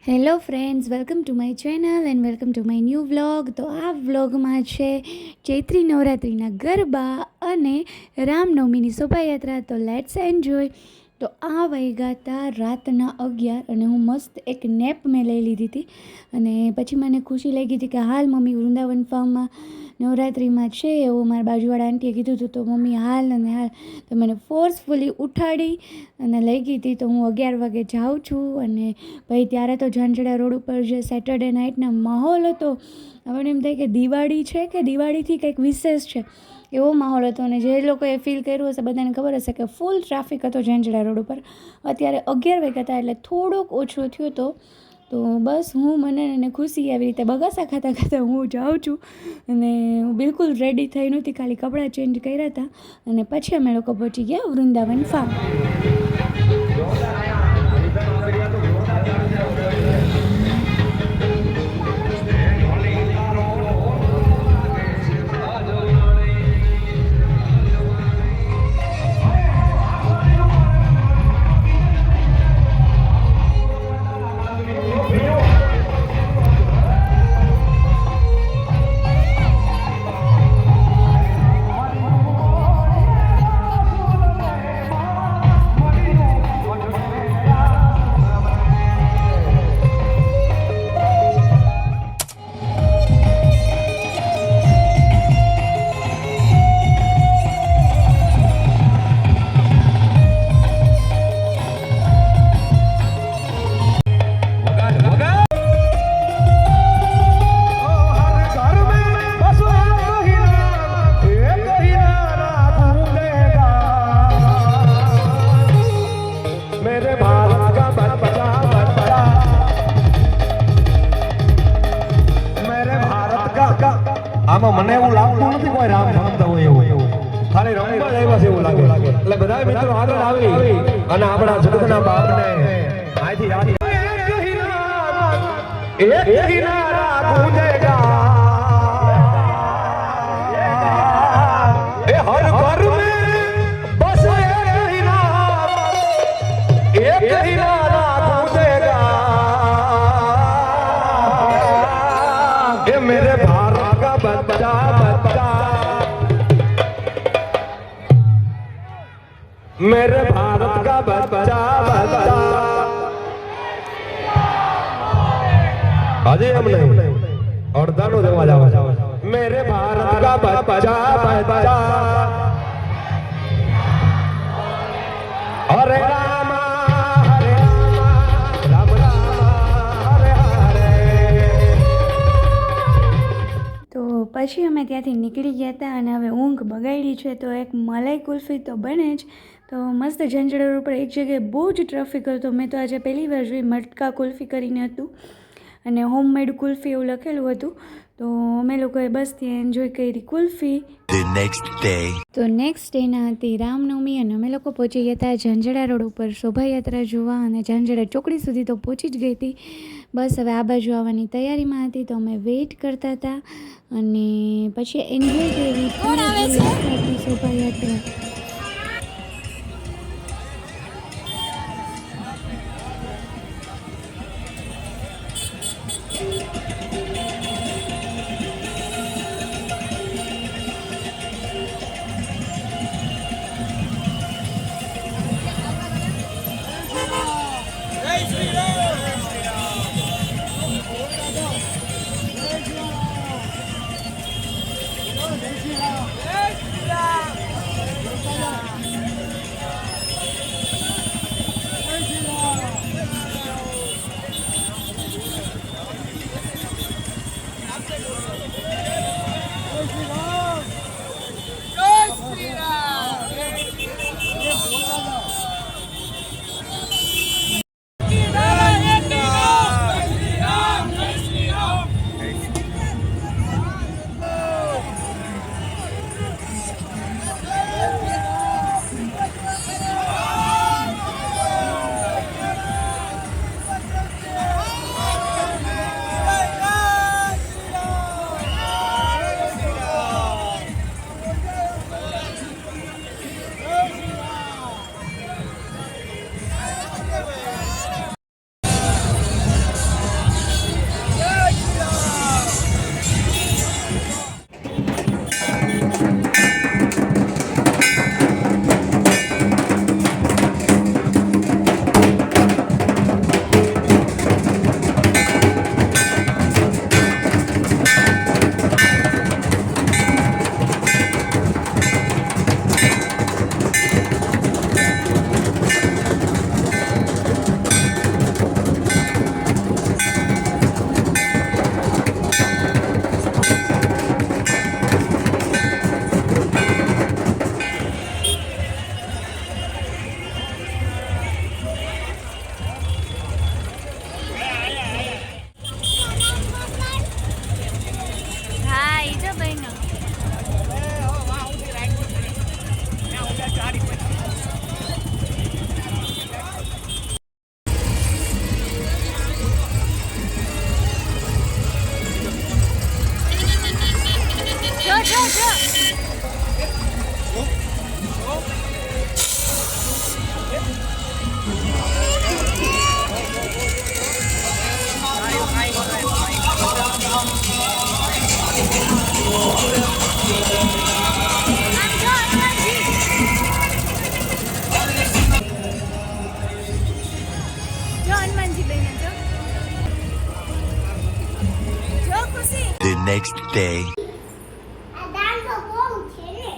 Hello friends, welcome to my channel and welcome to my new vlog. તો આ વ્લોગમાં છે ચૈત્રી નવરાત્રિના ગરબા અને રામનવમીની શોભાયાત્રા. તો લેટ્સ એન્જોય. તો આ વાગ્યા હતા રાતના 11 અને હું મસ્ત એક નેપ મેં લઈ લીધી હતી. અને પછી મને ખુશી લાગી હતી કે હાલ મમ્મી વૃંદાવન ફાર્મમાં નવરાત્રિમાં છે એવું મારા બાજુવાળા આંટીએ કીધું હતું. તો મમ્મી હાલ અને હાલ. તો મને ફોર્સફુલી ઉઠાડી અને લઈ ગઈ હતી. તો હું 11 વાગે જાઉં છું. અને ભાઈ ત્યારે તો ઝાંઝડા રોડ ઉપર જે સેટરડે નાઇટના માહોલ હતો, આપણને એમ થાય કે દિવાળી છે કે દિવાળીથી કંઈક વિશેષ છે એવો માહોલ હતો. અને જે લોકોએ ફીલ કર્યું હશે બધાને ખબર હશે કે ફૂલ ટ્રાફિક હતો ઝાંઝડા રોડ ઉપર. અત્યારે 11 વાગ્યા હતા એટલે થોડોક ઓછો થયો હતો. તો બસ હું મને અને ખુશી આવી રીતે બગાસા ખાતા ખાતા હું જાઉં છું. અને હું બિલકુલ રેડી થઈ નહોતી, ખાલી કપડાં ચેન્જ કર્યા હતા. અને પછી અમે લોકો પહોંચી ગયા વૃંદાવન ફાર્મ. આમાં મને એવું લાગતું નથી કોઈ રામ ભક્ત હોય એવું, ખાલી રમવા જ આવ્યા છે એવું લાગે. એટલે બધા મિત્રો આગળ આવી અને આપણા જગતના બાપને આથી એક હિનારા ગુંજેગા એ હર ઘર મે બસ એક હિનારા ગુંજેગા એ મેરે ભારત का बच्चा मेरे भारत का बच्चा अजय हम नहीं और दानो देवा जाओ मेरे भारत का बच्चा हरे राम राम हरे हरे. તો પછી અમે ત્યાંથી નીકળી ગયા હતા અને હવે ઊંઘ બગાડી છે તો એક મલાઈ કુલ્ફી તો બને જ. તો મસ્ત ઝાંઝડા રોડ ઉપર એક જગ્યાએ બહુ જ ટ્રાફિક હતો. મેં તો આજે પહેલી વાર જોઈ, મટકા કુલ્ફી કરીને હતું અને હોમમેડ કુલ્ફી એવું લખેલું હતું. તો અમે લોકોએ બસ ત્યાં એન્જોય કરી કુલ્ફી. તો નેક્સ્ટ ડેના હતી રામનવમી અને અમે લોકો પહોંચી ગયા હતા ઝાંઝડા રોડ ઉપર શોભાયાત્રા જોવા. અને ઝાંઝડા ચોકડી સુધી તો પહોંચી જ ગઈ હતી. બસ હવે આ બાજુ આવવાની તૈયારીમાં હતી તો અમે વેઇટ કરતા હતા અને પછી એન્જોય કરી શોભાયાત્રા. next day. આ દાન તો બહુ છે ને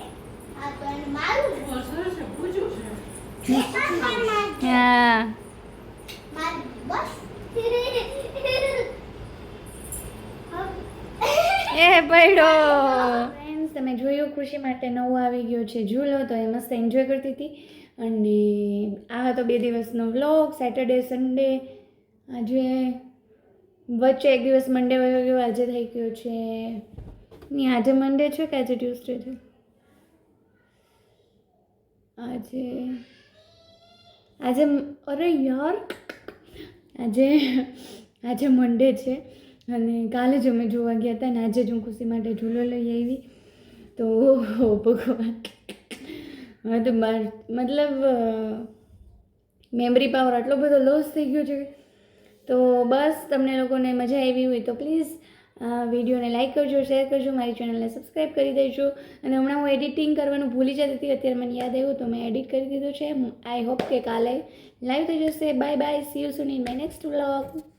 આ તો એને મારું છે હા મારું બસ એ પડ્યો ફ્રેન્ડ્સ તમે જોયું ખુશી માટે નવું આવી ગયો છે ઝૂલો તો એ મસ્ત એન્જોય કરતી હતી અને આ હતો 2 દિવસનો વ્લોગ સેટરડે સન્ડે આજે વચ્ચે એક દિવસ મંડે વયો ગયો આજે થઈ ગયો છે નહીં આજે મંડે છે કે આજે ટ્યુઝડે છે આજે અરે યાર આજે મંડે છે અને કાલે જ અમે જોવા ગયા હતા અને આજે જ હું ખુશી માટે ઝૂલો લઈ આવી તો ભગવાન હવે તો મતલબ મેમરી પાવર આટલો બધો લોસ થઈ ગયો છે તો બસ તમને લોકોને મજા આવી હોય તો પ્લીઝ વિડીયોને લાઇક કરજો શેર કરજો મારી ચેનલને સબસ્ક્રાઈબ કરી દેજો અને હમણાં હું એડિટિંગ કરવાનું ભૂલી જતી હતી અત્યારે મને યાદ આવ્યું તો મેં એડિટ કરી દીધું છે આઈ હોપ કે કાલે લાઈવ થઈ જશે bye bye see you soon in my next vlog